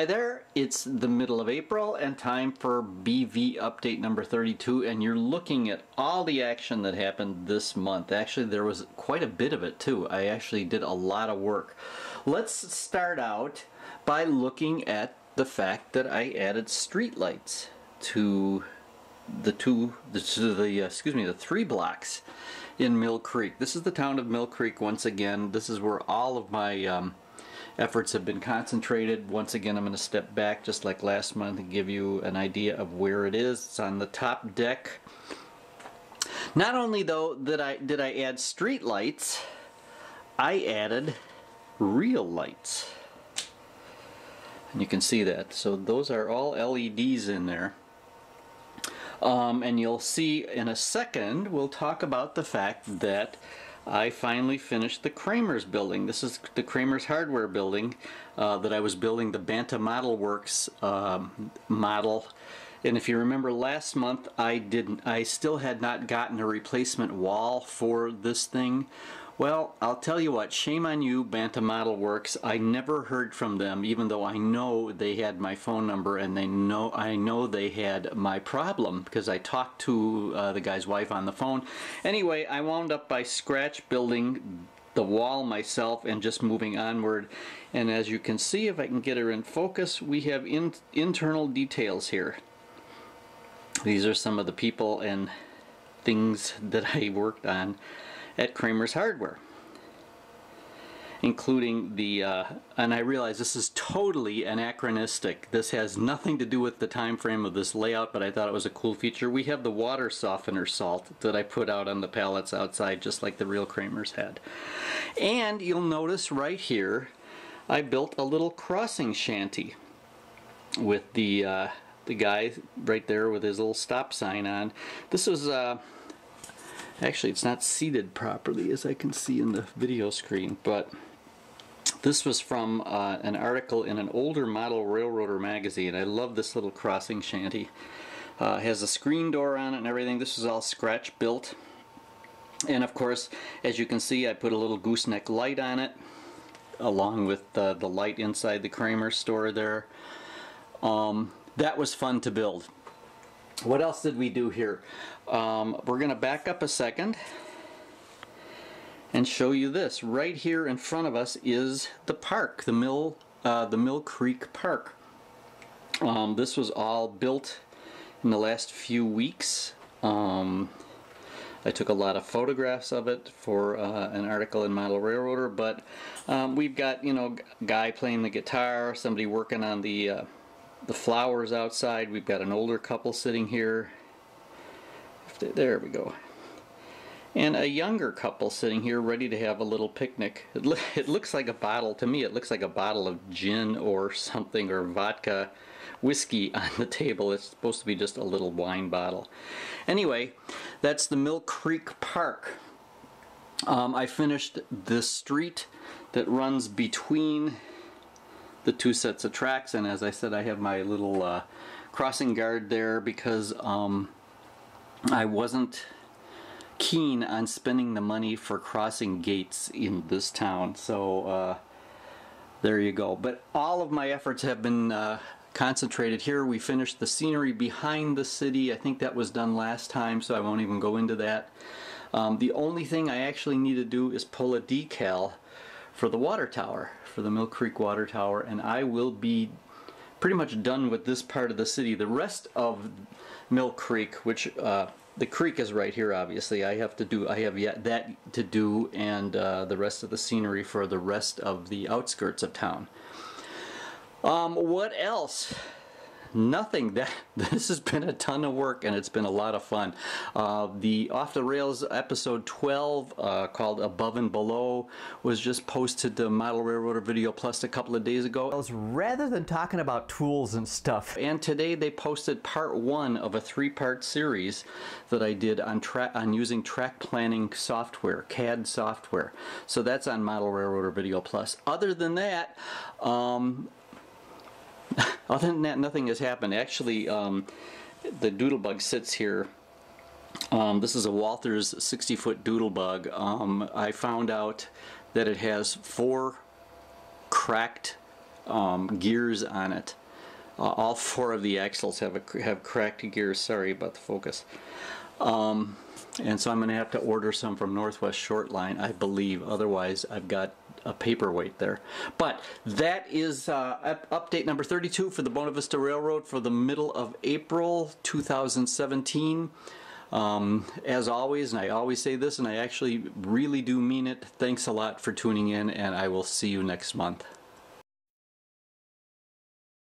Hi there, it's the middle of April and time for BV update number 32, and you're looking at all the action that happened this month. Actually, there was quite a bit of it too. I actually did a lot of work. Let's start out by looking at the fact that I added streetlights to the three blocks in Mill Creek. This is the town of Mill Creek once again. This is where all of my efforts have been concentrated. Once again, I'm going to step back just like last month and give you an idea of where it is. It's on the top deck. Not only though did I add street lights, I added real lights. And you can see that. So those are all LEDs in there. And you'll see in a second, we'll talk about the fact that I finally finished the Kramer's building. This is the Kramer's hardware building that I was building, the Banta Model Works model. And if you remember last month, I still had not gotten a replacement wall for this thing. Well, I'll tell you what, shame on you, Banta Model Works. I never heard from them, even though I know they had my phone number and I know they had my problem because I talked to the guy's wife on the phone. Anyway, I wound up by scratch building the wall myself and just moving onward. And as you can see, if I can get her in focus, we have internal details here. These are some of the people and things that I worked on at Kramer's Hardware, including the and I realize this is totally anachronistic. This has nothing to do with the time frame of this layout, but I thought it was a cool feature. We have the water softener salt that I put out on the pallets outside, just like the real Kramer's had. And you'll notice right here I built a little crossing shanty with the guy right there with his little stop sign on. This was actually, it's not seated properly as I can see in the video screen, but this was from an article in an older model railroader magazine. I love this little crossing shanty. It has a screen door on it and everything. This is all scratch built. And of course, as you can see, I put a little gooseneck light on it, along with the light inside the Kramer store there. That was fun to build. What else did we do here? We're going to back up a second and show you this. Right here in front of us is the park, the Mill Creek Park. This was all built in the last few weeks. I took a lot of photographs of it for an article in Model Railroader, but we've got, you know, a guy playing the guitar, somebody working on the flowers outside. We've got an older couple sitting here. There we go. And a younger couple sitting here ready to have a little picnic. It looks like a bottle, to me it looks like a bottle of gin or something, or vodka, whiskey on the table. It's supposed to be just a little wine bottle. Anyway, that's the Mill Creek Park. I finished this street that runs between the two sets of tracks, and as I said, I have my little crossing guard there because I wasn't keen on spending the money for crossing gates in this town, so there you go. But all of my efforts have been concentrated here. We finished the scenery behind the city. I think that was done last time, so I won't even go into that. The only thing I actually need to do is pull a decal for the water tower, for the Mill Creek water tower, and I will be pretty much done with this part of the city. The rest of Mill Creek, which the creek is right here, obviously, I have yet that to do, and the rest of the scenery for the rest of the outskirts of town. What else? Nothing. This has been a ton of work, and it's been a lot of fun. The Off the Rails episode 12 called Above and Below was just posted to Model Railroader Video Plus a couple of days ago. Rather than talking about tools and stuff. And today they posted part 1 of a 3-part series that I did on using track planning software, CAD software. So that's on Model Railroader Video Plus. Other than that, nothing has happened. Actually, the Doodlebug sits here. This is a Walthers 60-foot Doodlebug. I found out that it has 4 cracked gears on it. All 4 of the axles have cracked gears. Sorry about the focus. And so I'm going to have to order some from Northwest Shortline, I believe. Otherwise, I've got a paperweight there. But that is update number 32 for the Buena Vista Railroad for the middle of April 2017. As always, and I always say this, and I actually really do mean it, thanks a lot for tuning in, and I will see you next month.